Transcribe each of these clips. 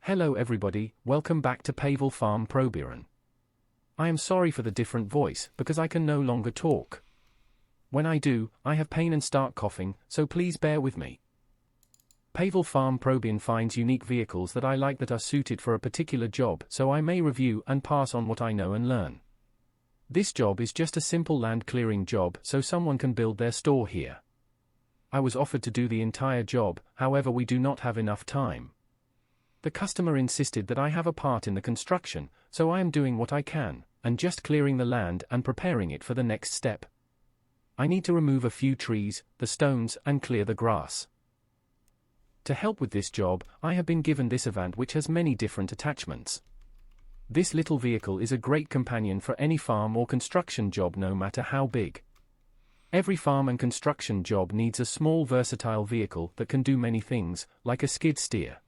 Hello everybody, welcome back to Pavel Farm Probieren. I am sorry for the different voice, because I can no longer talk. When I do, I have pain and start coughing, so please bear with me. Pavel Farm Probieren finds unique vehicles that I like that are suited for a particular job, so I may review and pass on what I know and learn. This job is just a simple land clearing job, so someone can build their store here. I was offered to do the entire job, however we do not have enough time. The customer insisted that I have a part in the construction, so I am doing what I can, and just clearing the land and preparing it for the next step. I need to remove a few trees, the stones, and clear the grass. To help with this job, I have been given this Avant which has many different attachments. This little vehicle is a great companion for any farm or construction job no matter how big. Every farm and construction job needs a small versatile vehicle that can do many things, like a skid steer.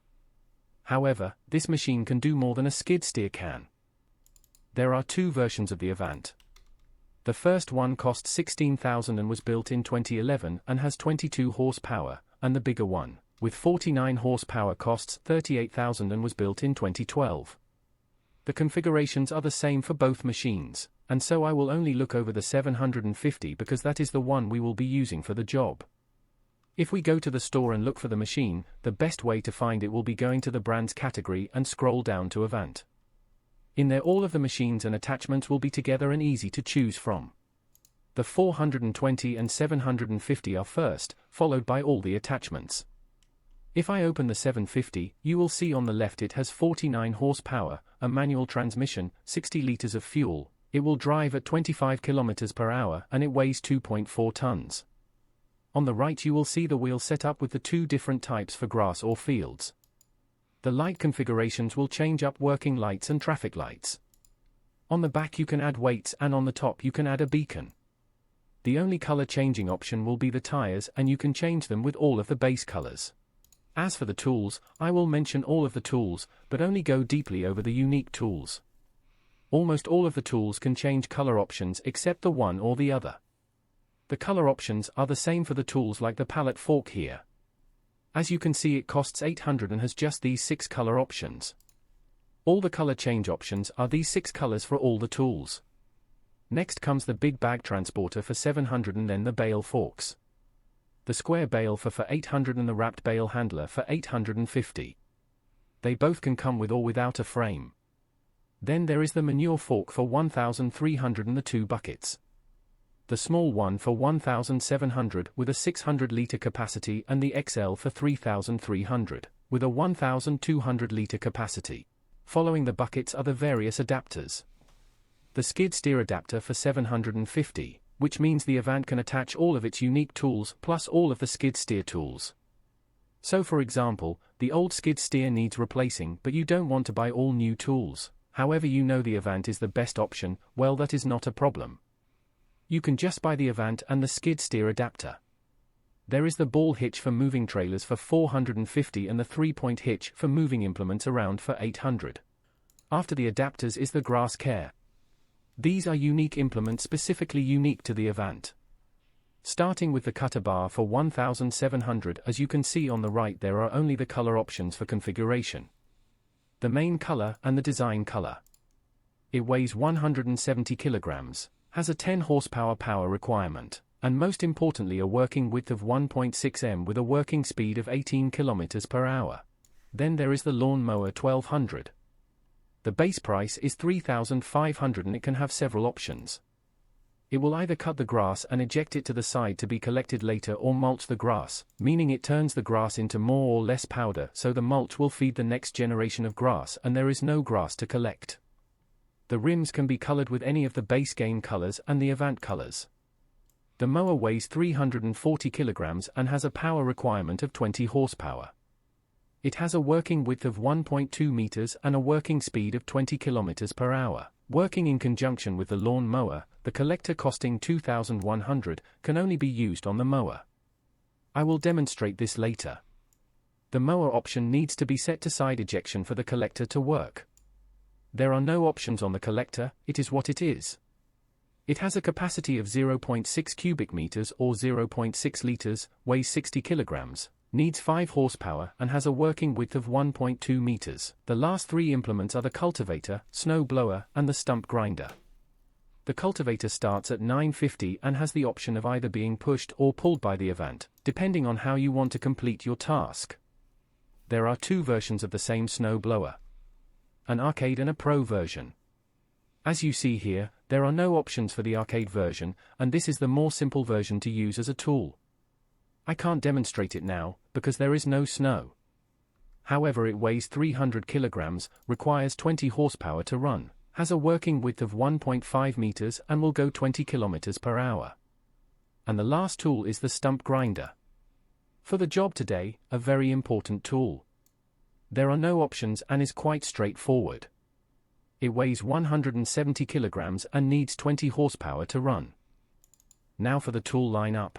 However, this machine can do more than a skid steer can. There are two versions of the Avant. The first one cost $16,000 and was built in 2011 and has 22 horsepower, and the bigger one, with 49 horsepower, costs $38,000 and was built in 2012. The configurations are the same for both machines, and so I will only look over the 750 because that is the one we will be using for the job. If we go to the store and look for the machine, the best way to find it will be going to the brands category and scroll down to Avant. In there all of the machines and attachments will be together and easy to choose from. The 420 and 750 are first, followed by all the attachments. If I open the 750, you will see on the left it has 49 horsepower, a manual transmission, 60 liters of fuel, it will drive at 25 kilometers per hour and it weighs 2.4 tons. On the right you will see the wheel set up with the two different types for grass or fields. The light configurations will change up working lights and traffic lights. On the back you can add weights and on the top you can add a beacon. The only color changing option will be the tires and you can change them with all of the base colors. As for the tools, I will mention all of the tools, but only go deeply over the unique tools. Almost all of the tools can change color options except the one or the other. The color options are the same for the tools like the pallet fork here. As you can see it costs $800 and has just these 6 color options. All the color change options are these 6 colors for all the tools. Next comes the big bag transporter for $700 and then the bale forks. The square bale for $800 and the wrapped bale handler for $850. They both can come with or without a frame. Then there is the manure fork for $1,300 and the 2 buckets. The small one for $1,700 with a 600-liter capacity and the XL for $3,300 with a 1,200-liter capacity. Following the buckets are the various adapters. The skid steer adapter for $750, which means the Avant can attach all of its unique tools plus all of the skid steer tools. So for example, the old skid steer needs replacing but you don't want to buy all new tools. However you know the Avant is the best option, well that is not a problem. You can just buy the Avant and the skid steer adapter. There is the ball hitch for moving trailers for $450 and the 3-point hitch for moving implements around for $800. After the adapters is the grass care. These are unique implements specifically unique to the Avant. Starting with the cutter bar for $1,700, as you can see on the right there are only the color options for configuration. The main color and the design color. It weighs 170 kilograms. Has a 10 horsepower power requirement, and most importantly a working width of 1.6 m with a working speed of 18 km per hour. Then there is the lawn mower 1200. The base price is $3,500 and it can have several options. It will either cut the grass and eject it to the side to be collected later or mulch the grass, meaning it turns the grass into more or less powder so the mulch will feed the next generation of grass and there is no grass to collect. The rims can be colored with any of the base game colors and the Avant colors. The mower weighs 340 kilograms and has a power requirement of 20 horsepower. It has a working width of 1.2 meters and a working speed of 20 kilometers per hour. Working in conjunction with the lawn mower, the collector costing $2,100 can only be used on the mower. I will demonstrate this later. The mower option needs to be set to side ejection for the collector to work. There are no options on the collector, it is what it is. It has a capacity of 0.6 cubic meters or 0.6 liters, weighs 60 kilograms, Needs 5 horsepower and has a working width of 1.2 meters. The last 3 implements are the cultivator, snow blower, and the stump grinder. The cultivator starts at $9.50 and has the option of either being pushed or pulled by the Avant, depending on how you want to complete your task. There are 2 versions of the same snow blower: an arcade and a pro version. As you see here, there are no options for the arcade version, and this is the more simple version to use as a tool. I can't demonstrate it now, because there is no snow. However, it weighs 300 kilograms, requires 20 horsepower to run, has a working width of 1.5 meters and will go 20 kilometers per hour. And the last tool is the stump grinder. For the job today, a very important tool. There are no options and is quite straightforward. It weighs 170 kilograms and needs 20 horsepower to run. Now for the tool lineup.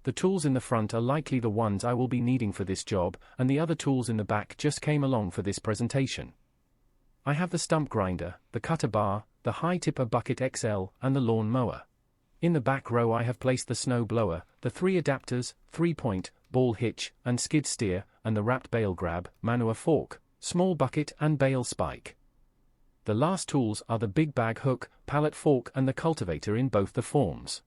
The tools in the front are likely the ones I will be needing for this job, and the other tools in the back just came along for this presentation. I have the stump grinder, the cutter bar, the high tipper bucket XL, and the lawn mower. In the back row I have placed the snow blower, the 3 adapters, 3-point, ball hitch, and skid steer, and the wrapped bale grab, manure fork, small bucket and bale spike. The last tools are the big bag hook, pallet fork and the cultivator in both the forms.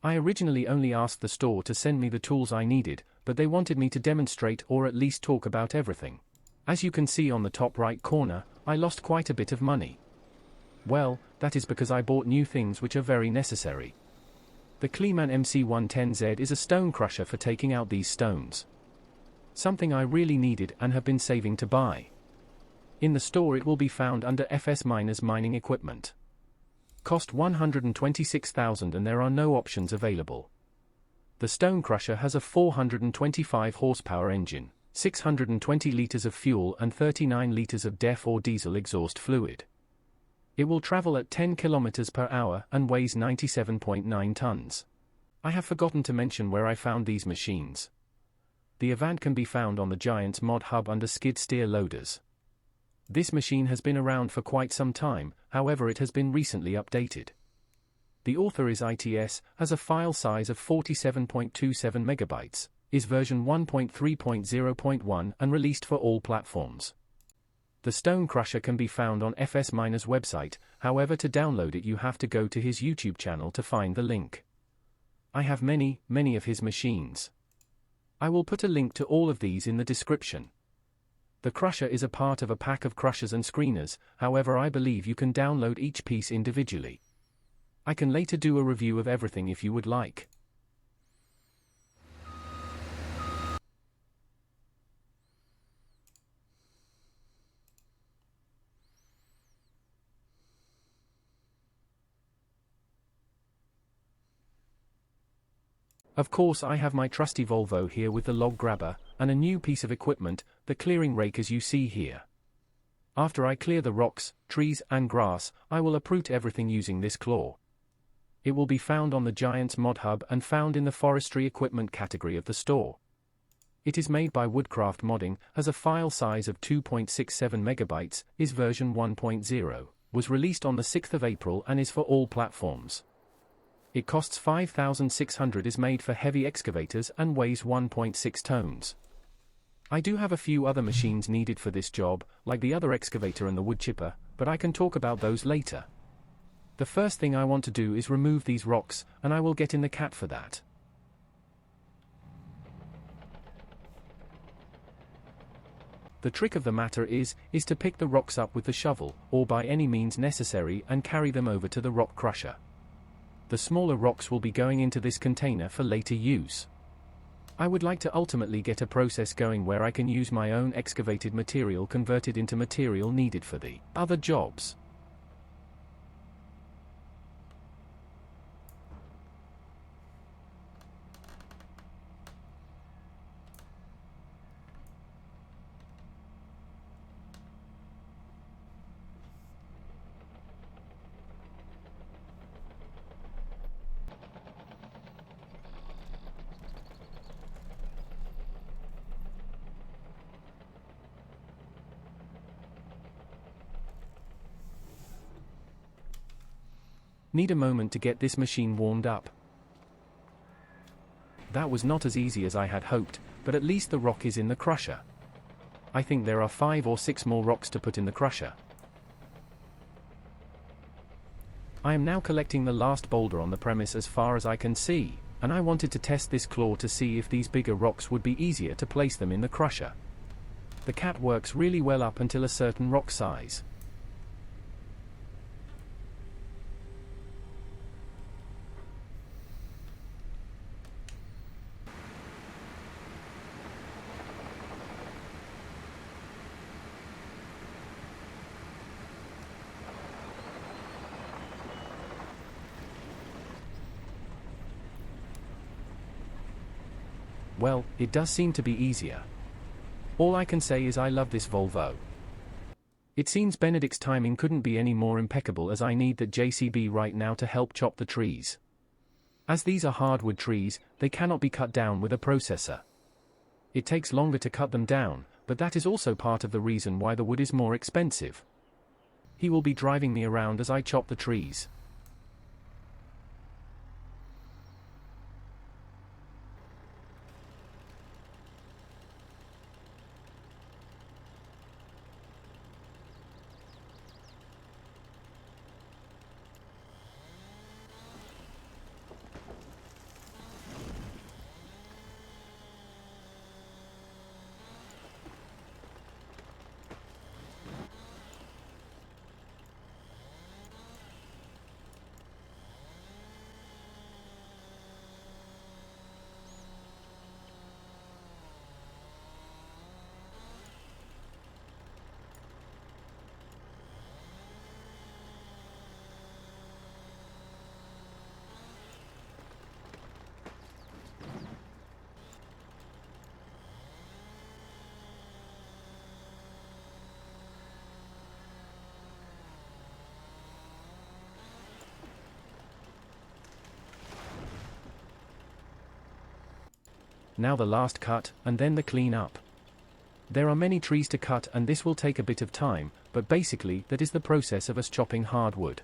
I originally only asked the store to send me the tools I needed, but they wanted me to demonstrate or at least talk about everything. As you can see on the top right corner, I lost quite a bit of money. Well, that is because I bought new things which are very necessary. The Kleemann MC110Z is a stone crusher for taking out these stones. Something I really needed and have been saving to buy. In the store it will be found under FS Miners Mining Equipment. Cost $126,000 and there are no options available. The stone crusher has a 425 horsepower engine, 620 liters of fuel and 39 liters of DEF or diesel exhaust fluid. It will travel at 10 kilometers per hour and weighs 97.9 tons. I have forgotten to mention where I found these machines. The Avant can be found on the Giants mod hub under skid steer loaders. This machine has been around for quite some time, however it has been recently updated. The author is ITS, has a file size of 47.27 megabytes, is version 1.3.0.1 and released for all platforms. The stone crusher can be found on FS Miner's website, however to download it you have to go to his YouTube channel to find the link. I have many of his machines. I will put a link to all of these in the description. The crusher is a part of a pack of crushers and screeners, however I believe you can download each piece individually. I can later do a review of everything if you would like. Of course I have my trusty Volvo here with the log grabber, and a new piece of equipment, the clearing rake as you see here. After I clear the rocks, trees and grass, I will uproot everything using this claw. It will be found on the Giants mod hub and found in the forestry equipment category of the store. It is made by Woodcraft Modding, has a file size of 2.67 megabytes, is version 1.0, was released on the 6th of April and is for all platforms. It costs $5,600, is made for heavy excavators and weighs 1.6 tons. I do have a few other machines needed for this job, like the other excavator and the wood chipper, but I can talk about those later. The first thing I want to do is remove these rocks, and I will get in the cat for that. The trick of the matter is to pick the rocks up with the shovel, or by any means necessary, and carry them over to the rock crusher. The smaller rocks will be going into this container for later use. I would like to ultimately get a process going where I can use my own excavated material converted into material needed for the other jobs. Need a moment to get this machine warmed up. That was not as easy as I had hoped, but at least the rock is in the crusher. I think there are 5 or 6 more rocks to put in the crusher. I am now collecting the last boulder on the premise as far as I can see, and I wanted to test this claw to see if these bigger rocks would be easier to place them in the crusher. The cat works really well up until a certain rock size. Well, it does seem to be easier. All I can say is I love this Volvo. It seems Benedict's timing couldn't be any more impeccable, as I need that JCB right now to help chop the trees. As these are hardwood trees, they cannot be cut down with a processor. It takes longer to cut them down, but that is also part of the reason why the wood is more expensive. He will be driving me around as I chop the trees. Now the last cut, and then the clean up. There are many trees to cut and this will take a bit of time, but basically that is the process of us chopping hardwood.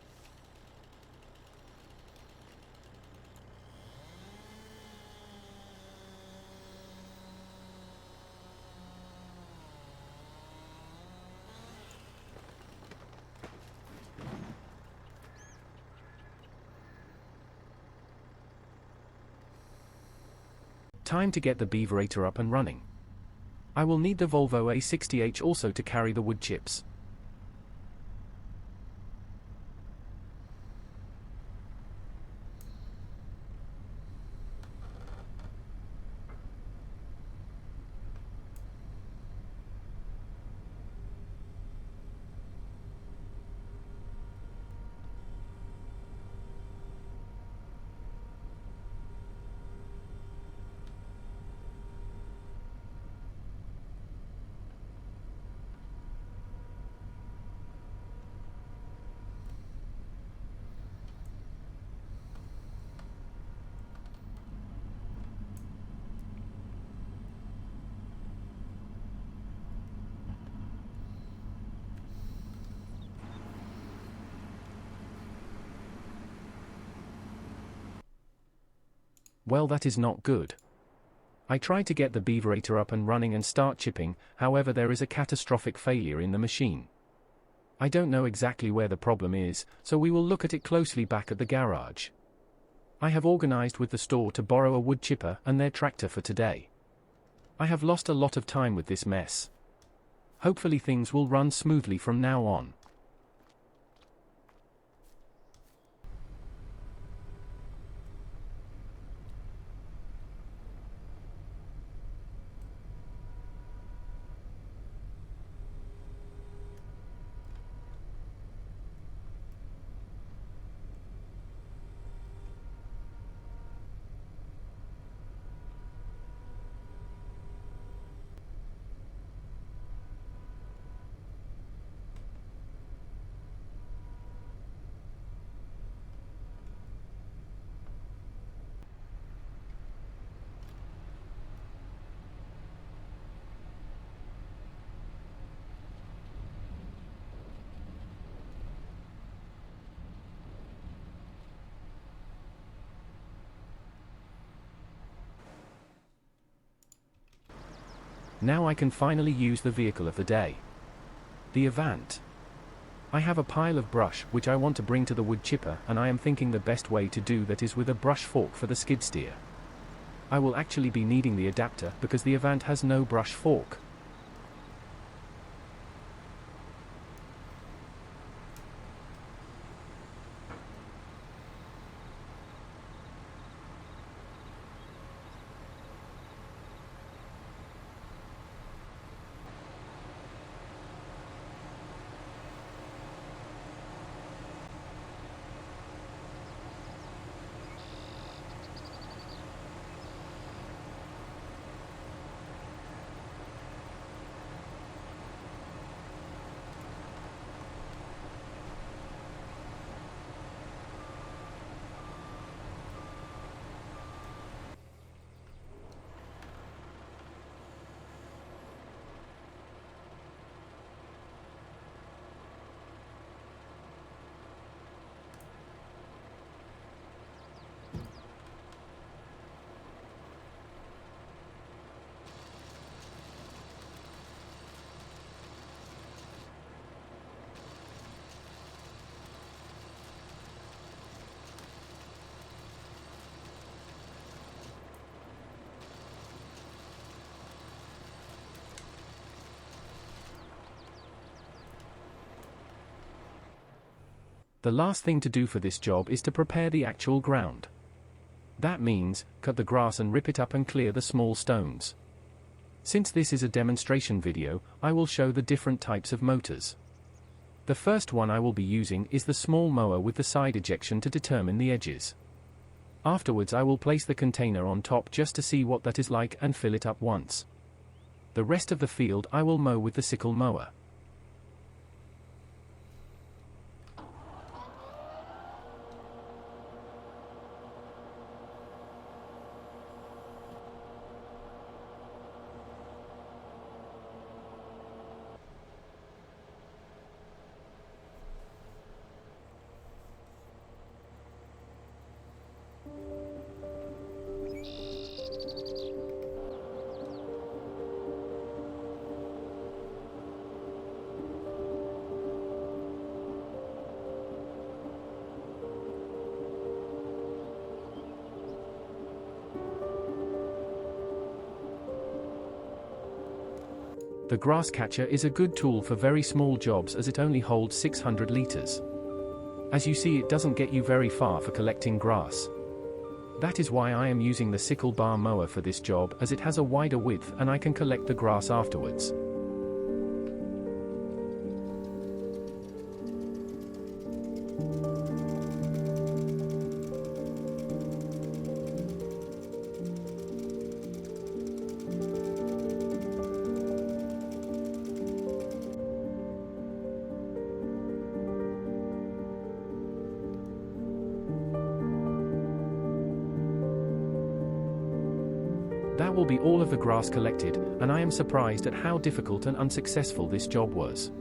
Time to get the beaverator up and running. I will need the Volvo A60H also to carry the wood chips. Well, that is not good. I tried to get the beaverator up and running and start chipping, however there is a catastrophic failure in the machine. I don't know exactly where the problem is, so we will look at it closely back at the garage. I have organized with the store to borrow a wood chipper and their tractor for today. I have lost a lot of time with this mess. Hopefully things will run smoothly from now on. Now I can finally use the vehicle of the day. The Avant. I have a pile of brush which I want to bring to the wood chipper, and I am thinking the best way to do that is with a brush fork for the skid steer. I will actually be needing the adapter because the Avant has no brush fork. The last thing to do for this job is to prepare the actual ground. That means, cut the grass and rip it up and clear the small stones. Since this is a demonstration video, I will show the different types of motors. The first one I will be using is the small mower with the side ejection to determine the edges. Afterwards I will place the container on top just to see what that is like and fill it up once. The rest of the field I will mow with the sickle mower. The grass catcher is a good tool for very small jobs as it only holds 600 liters. As you see, it doesn't get you very far for collecting grass. That is why I am using the sickle bar mower for this job, as it has a wider width and I can collect the grass afterwards. That will be all of the grass collected, and I am surprised at how difficult and unsuccessful this job was.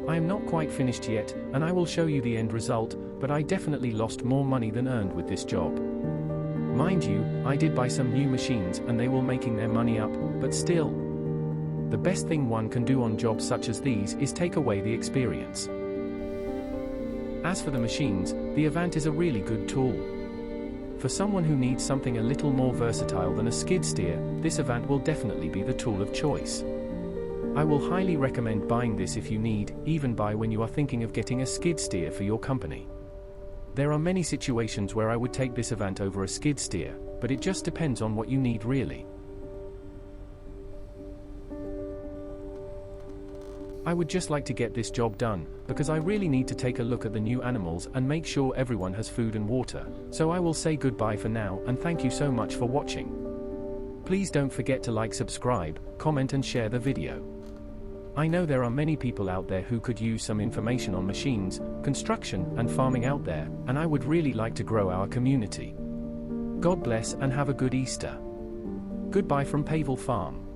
I am not quite finished yet, and I will show you the end result, but I definitely lost more money than earned with this job. Mind you, I did buy some new machines and they were making their money up, but still. The best thing one can do on jobs such as these is take away the experience. As for the machines, the Avant is a really good tool. For someone who needs something a little more versatile than a skid steer, this Avant will definitely be the tool of choice. I will highly recommend buying this if you need, even buy when you are thinking of getting a skid steer for your company. There are many situations where I would take this Avant over a skid steer, but it just depends on what you need really. I would just like to get this job done, because I really need to take a look at the new animals and make sure everyone has food and water, so I will say goodbye for now and thank you so much for watching. Please don't forget to like, subscribe, comment and share the video. I know there are many people out there who could use some information on machines, construction and farming out there, and I would really like to grow our community. God bless and have a good Easter. Goodbye from Pavel Farm.